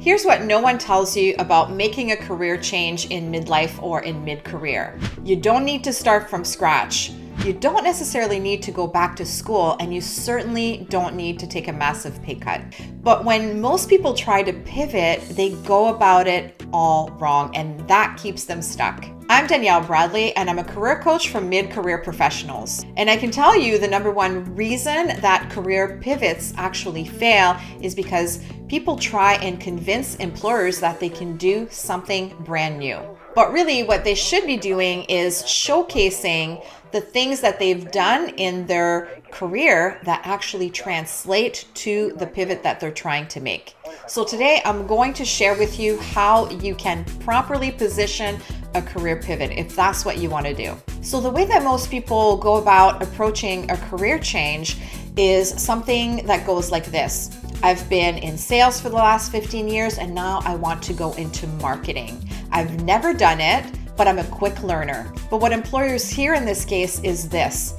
Here's what no one tells you about making a career change in midlife or in mid-career. You don't need to start from scratch. You don't necessarily need to go back to school, and you certainly don't need to take a massive pay cut. But when most people try to pivot, they go about it all wrong, and that keeps them stuck. I'm Danielle Bradley, and I'm a career coach for mid-career professionals. And I can tell you the number one reason that career pivots actually fail is because people try and convince employers that they can do something brand new. But really what they should be doing is showcasing the things that they've done in their career that actually translate to the pivot that they're trying to make. So today I'm going to share with you how you can properly position a career pivot if that's what you want to do. So the way that most people go about approaching a career change is something that goes like this. I've been in sales for the last 15 years and now I want to go into marketing. I've never done it, but I'm a quick learner. But what employers hear in this case is this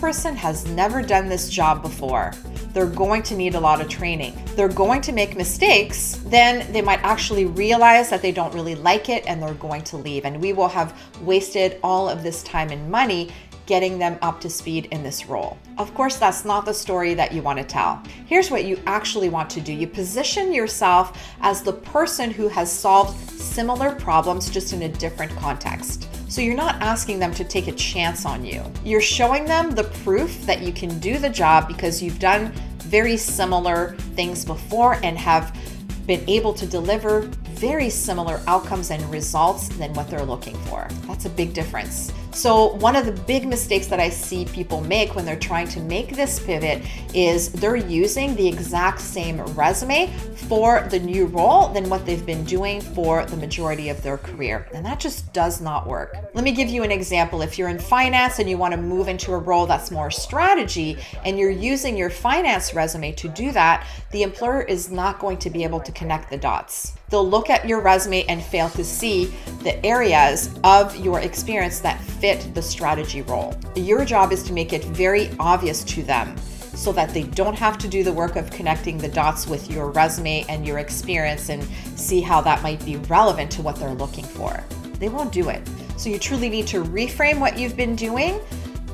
person has never done this job before. They're going to need a lot of training. They're going to make mistakes. Then they might actually realize that they don't really like it and they're going to leave. And we will have wasted all of this time and money getting them up to speed in this role. Of course, that's not the story that you want to tell. Here's what you actually want to do. You position yourself as the person who has solved similar problems just in a different context. So you're not asking them to take a chance on you. You're showing them the proof that you can do the job because you've done very similar things before and have been able to deliver very similar outcomes and results than what they're looking for. That's a big difference. So one of the big mistakes that I see people make when they're trying to make this pivot is they're using the exact same resume for the new role than what they've been doing for the majority of their career. And that just does not work. Let me give you an example. If you're in finance and you want to move into a role that's more strategy and you're using your finance resume to do that, the employer is not going to be able to connect the dots. They'll look at your resume and fail to see the areas of your experience that fit the strategy role. Your job is to make it very obvious to them so that they don't have to do the work of connecting the dots with your resume and your experience and see how that might be relevant to what they're looking for. They won't do it. So you truly need to reframe what you've been doing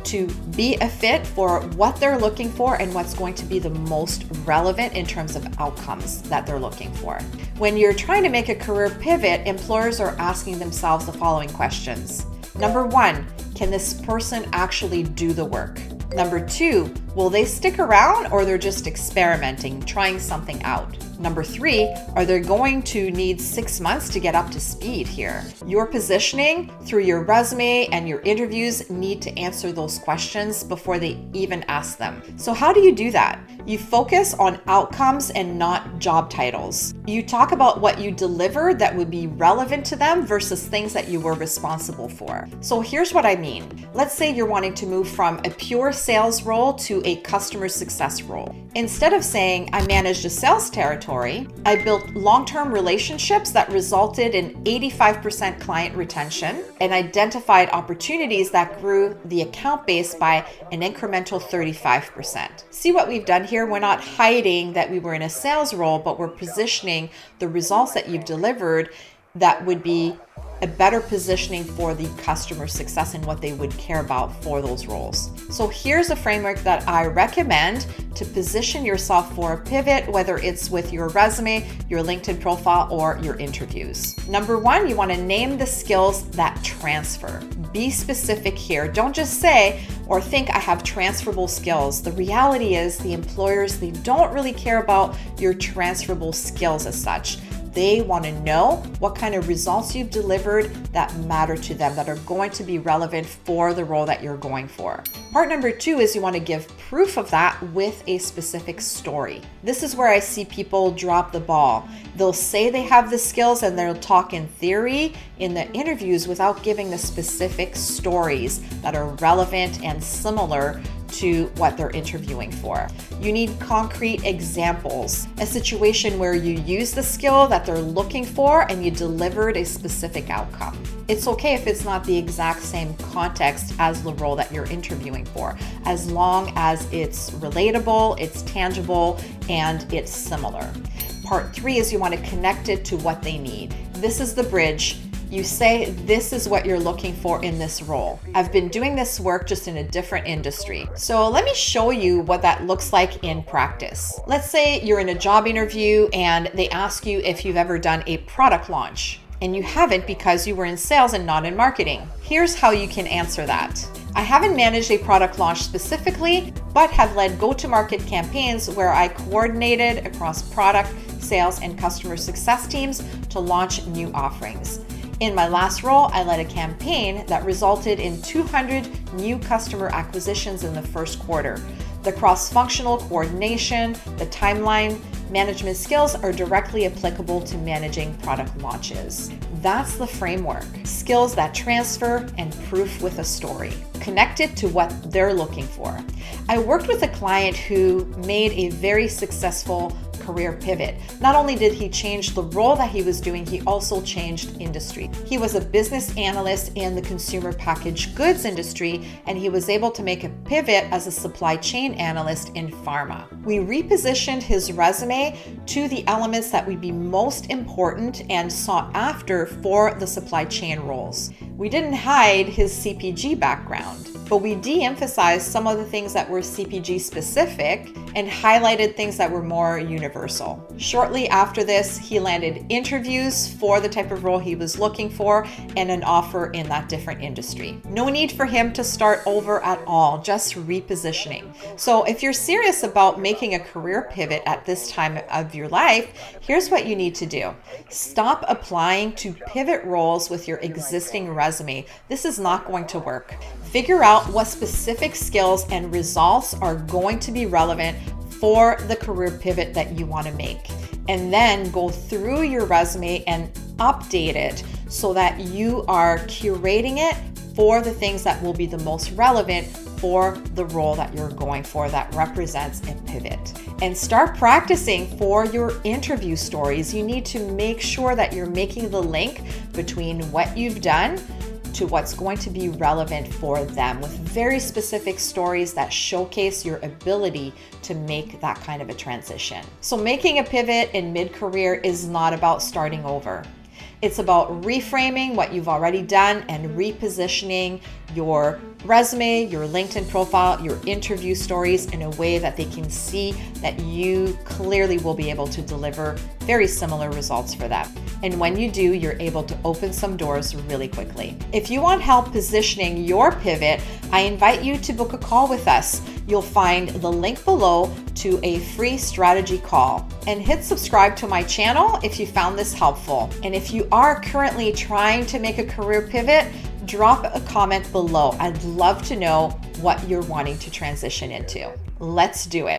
to be a fit for what they're looking for and what's going to be the most relevant in terms of outcomes that they're looking for. When you're trying to make a career pivot, employers are asking themselves the following questions. Number one, can this person actually do the work? Number two, will they stick around or they're just experimenting, trying something out? Number three, are they going to need 6 months to get up to speed here? Your positioning through your resume and your interviews need to answer those questions before they even ask them. So how do you do that? You focus on outcomes and not job titles. You talk about what you delivered that would be relevant to them versus things that you were responsible for. So here's what I mean. Let's say you're wanting to move from a pure sales role to a customer success role. Instead of saying, I managed a sales territory, I built long-term relationships that resulted in 85% client retention and identified opportunities that grew the account base by an incremental 35%. See what we've done here? We're not hiding that we were in a sales role, but we're positioning the results that you've delivered that would be a better positioning for the customer success and what they would care about for those roles. So here's a framework that I recommend to position yourself for a pivot, whether it's with your resume, your LinkedIn profile, or your interviews. Number one, you want to name the skills that transfer. Be specific here. Don't just say or think I have transferable skills. The reality is the employers, they don't really care about your transferable skills as such. They want to know what kind of results you've delivered that matter to them, that are going to be relevant for the role that you're going for. Part number two is you want to give proof of that with a specific story. This is where I see people drop the ball. They'll say they have the skills and they'll talk in theory in the interviews without giving the specific stories that are relevant and similar to what they're interviewing for. You need concrete examples, a situation where you use the skill that they're looking for and you delivered a specific outcome. It's okay if it's not the exact same context as the role that you're interviewing for, as long as it's relatable, it's tangible, and it's similar. Part 3 is you want to connect it to what they need. This is the bridge. You say, this is what you're looking for in this role. I've been doing this work just in a different industry. So let me show you what that looks like in practice. Let's say you're in a job interview and they ask you if you've ever done a product launch, and you haven't because you were in sales and not in marketing. Here's how you can answer that. I haven't managed a product launch specifically, but have led go-to-market campaigns where I coordinated across product, sales, and customer success teams to launch new offerings. In my last role, I led a campaign that resulted in 200 new customer acquisitions in the first quarter. The cross-functional coordination, the timeline management skills are directly applicable to managing product launches. That's the framework. Skills that transfer and proof with a story. Connect it to what they're looking for. I worked with a client who made a very successful career pivot. Not only did he change the role that he was doing, he also changed industry. He was a business analyst in the consumer packaged goods industry, and he was able to make a pivot as a supply chain analyst in pharma. We repositioned his resume to the elements that would be most important and sought after for the supply chain roles. We didn't hide his CPG background, but we de-emphasized some of the things that were CPG specific and highlighted things that were more universal. Shortly after this, he landed interviews for the type of role he was looking for and an offer in that different industry. No need for him to start over at all, just repositioning. So if you're serious about making a career pivot at this time of your life, here's what you need to do. Stop applying to pivot roles with your existing resume. This is not going to work. Figure out what specific skills and results are going to be relevant for the career pivot that you want to make. And then go through your resume and update it so that you are curating it for the things that will be the most relevant for the role that you're going for that represents a pivot. And start practicing for your interview stories. You need to make sure that you're making the link between what you've done to what's going to be relevant for them with very specific stories that showcase your ability to make that kind of a transition. So making a pivot in mid-career is not about starting over. It's about reframing what you've already done and repositioning your resume, your LinkedIn profile, your interview stories in a way that they can see that you clearly will be able to deliver very similar results for them. And when you do, you're able to open some doors really quickly. If you want help positioning your pivot, I invite you to book a call with us. You'll find the link below to a free strategy call. And hit subscribe to my channel if you found this helpful. And if you are currently trying to make a career pivot, drop a comment below. I'd love to know what you're wanting to transition into. Let's do it.